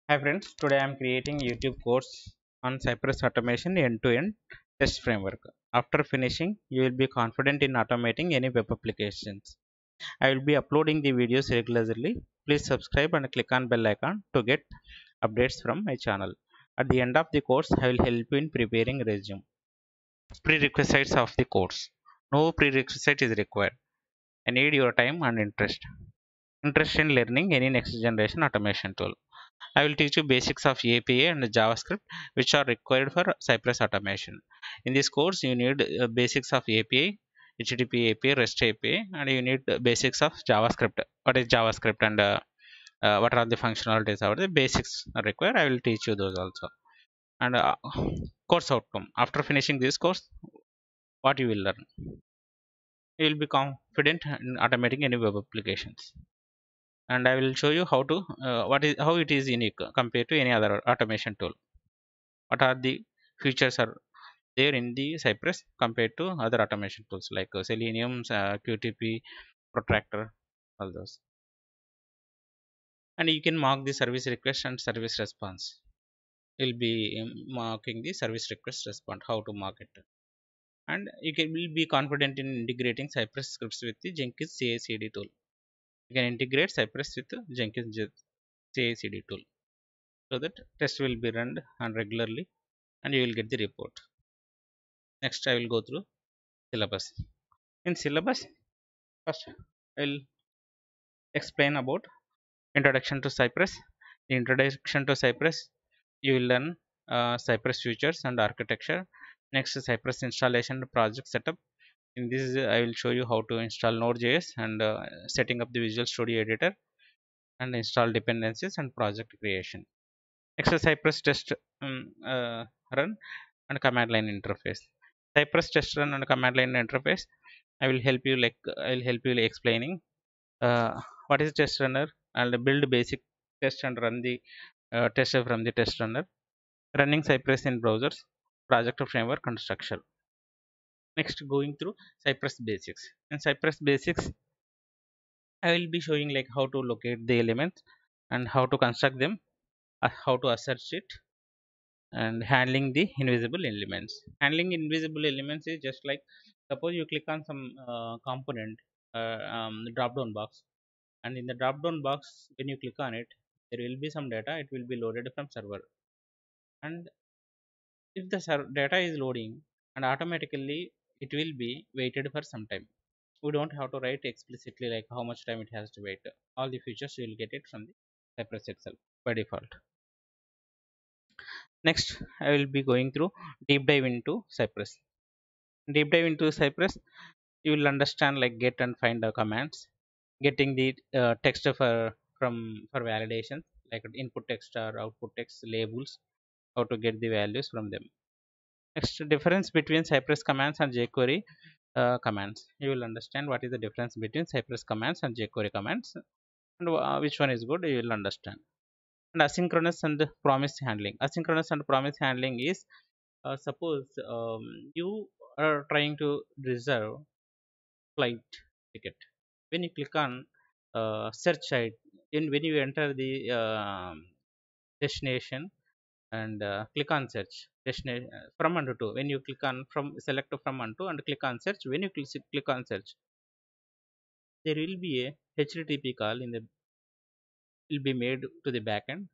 Hi friends, today I am creating YouTube course on Cypress automation end-to-end test framework. After finishing, you will be confident in automating any web applications. I will be uploading the videos regularly. Please subscribe and click on bell icon to get updates from my channel. At the end of the course, I will help you in preparing resume. Prerequisites of the course. No prerequisite is required. I need your time and interest. Interest in learning any next generation automation tool. I will teach you basics of API and JavaScript which are required for Cypress automation. In this course, you need basics of API, HTTP API, REST API, and you need basics of JavaScript. What is JavaScript and what are the functionalities are the basics are required. I will teach you those also. And course outcome. After finishing this course, what you will learn? You will be confident in automating any web applications. And I will show you how to how it is unique compared to any other automation tool. What are the features are there in the Cypress compared to other automation tools like Selenium, QTP, Protractor, all those. And you can mark the service request and service response. You'll be marking the service request response, how to mark it. And you can will be confident in integrating Cypress scripts with the Jenkins CI/CD tool. You can integrate Cypress with the Jenkins CI/CD tool so that test will be run and regularly and you will get the report. Next, I will go through syllabus. In syllabus, first I will explain about introduction to Cypress. The introduction to Cypress, you will learn Cypress features and architecture. Next, Cypress installation project setup. In this, I will show you how to install Node.js and setting up the Visual Studio Editor and install dependencies and project creation. Next, Cypress test run and command line interface. Cypress test run and command line interface. I will help you explaining what is test runner and build basic test and run the tester from the test runner. Running Cypress in browsers, project framework and structure. Next, going through Cypress basics. In Cypress basics, I will be showing like how to locate the elements and how to construct them, how to assert it, and handling the invisible elements. Handling invisible elements is just like suppose you click on some component drop down box, and in the drop down box when you click on it there will be some data, it will be loaded from server. And if the data is loading and automatically it will be waited for some time, we don't have to write explicitly like how much time it has to wait. All the features you will get it from the Cypress itself by default. Next, I will be going through deep dive into Cypress. Deep dive into Cypress, you will understand like get and find the commands, getting the text for validations like input text or output text labels, how to get the values from them. Next, difference between Cypress commands and jQuery commands. You will understand what is the difference between Cypress commands and jQuery commands, and which one is good you will understand. And asynchronous and promise handling. Asynchronous and promise handling is suppose you are trying to reserve flight ticket. When you click on search site, when you enter the destination and click on search destination from and to, when you click on from select from and to and click on search, when you click on search there will be a HTTP call in the will be made to the backend,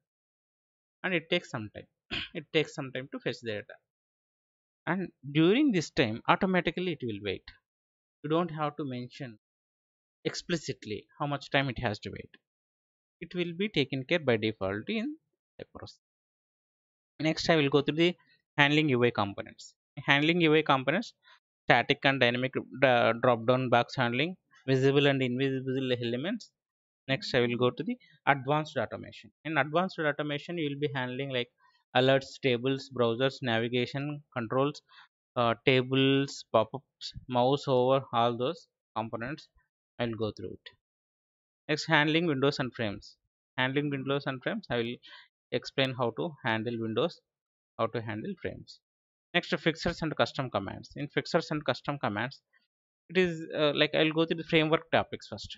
and it takes some time. It takes some time to fetch the data, and during this time automatically it will wait. You don't have to mention explicitly how much time it has to wait. It will be taken care by default in Cypress. Next, I will go through the handling UI components. Handling UI components, static and dynamic drop down box handling, visible and invisible elements. Next, I will go to the advanced automation. In advanced automation, you will be handling like alerts, tables, browsers, navigation, controls, tables, pop-ups, mouse over, all those components. I will go through it. Next, handling windows and frames. Handling windows and frames, I will explain how to handle windows, how to handle frames. Next, fixers and custom commands. In fixers and custom commands, it is like I will go through the framework topics first.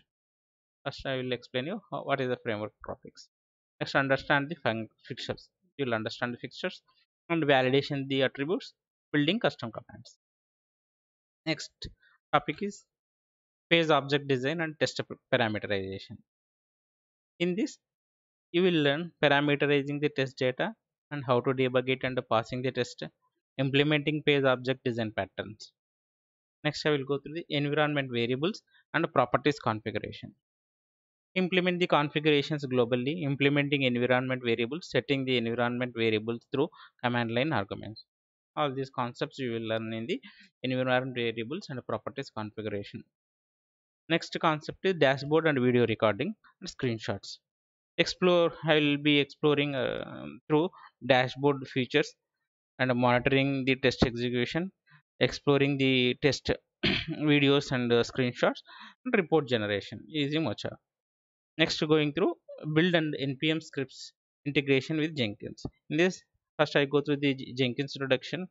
First, I will explain you what is the framework topics. Next, understand the fixtures. You'll understand the fixtures and validation the attributes, building custom commands. Next topic is phase object design and test parameterization. In this, you will learn parameterizing the test data and how to debug it and passing the test, implementing phase object design patterns. Next, I will go through the environment variables and properties configuration. Implement the configurations globally, implementing environment variables, setting the environment variables through command line arguments. All these concepts you will learn in the environment variables and properties configuration. Next concept is dashboard and video recording and screenshots. Explore. I will be exploring through dashboard features and monitoring the test execution, exploring the test videos and screenshots, and report generation using Mocha. Next, going through build and npm scripts integration with Jenkins. In this, first I go through the Jenkins introduction.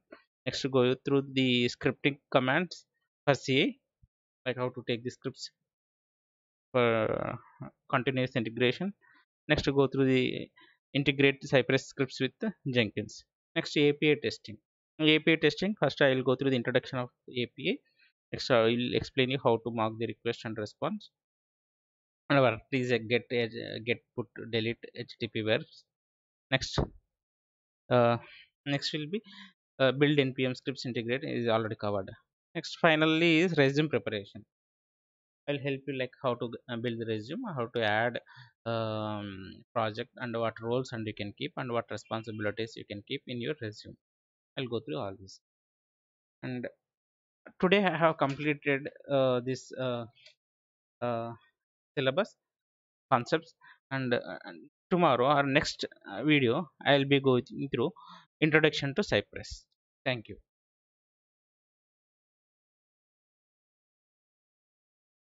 Next, go through the scripting commands for CA, like how to take the scripts for continuous integration. Next, go through the integrate Cypress scripts with Jenkins. Next, API testing. API testing. First, I will go through the introduction of API. Next, I will explain you how to mark the request and response. And what is a get put delete HTTP verbs. Next, uh, next will be build npm scripts integrate is already covered. Next, finally, is resume preparation. I'll help you like how to build the resume, how to add project and what roles and you can keep and what responsibilities you can keep in your resume. I'll go through all this. And today I have completed this uh, syllabus concepts, and tomorrow or next video I'll be going through introduction to Cypress. Thank you.